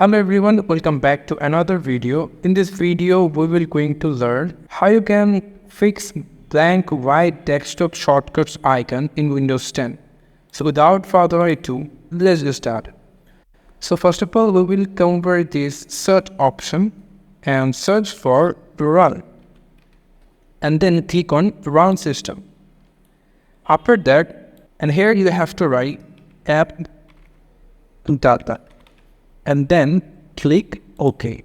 Hello everyone, welcome back to another video. In this video, we will going to learn how you can fix blank white desktop shortcuts icon in Windows 10. So without further ado, let's get started. So first of all, we will cover this search option and search for run. And then click on run system. After that, and here you have to write app data. And then click OK.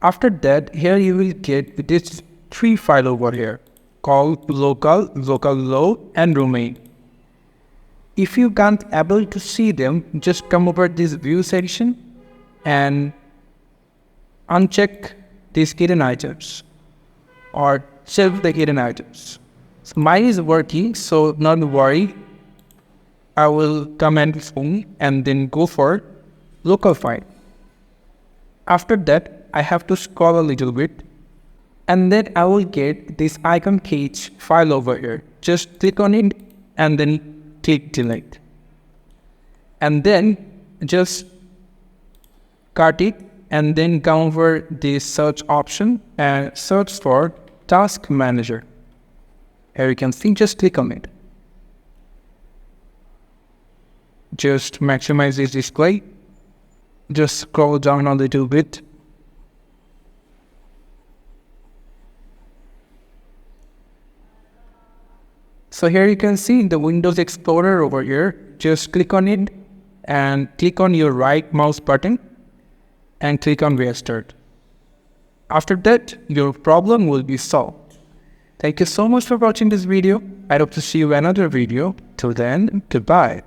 After that, here you will get this three file over here called local, low, and remain. If you can't able to see them, just come over this view section and uncheck these hidden items or check the hidden items. So mine is working, so not worry. I will comment phone and then go for local file. After that, I have to scroll a little bit and then I will get this icon cage file over here. Just click on it and then click delete. And then just cut it and then come over this search option and search for task manager. Here you can see, just click on it. Just maximize this display. Just scroll down a little bit. So here you can see the Windows Explorer over here. Just click on it and click on your right mouse button and click on Restart. After that, your problem will be solved. Thank you so much for watching this video. I hope to see you in another video. Till then, goodbye.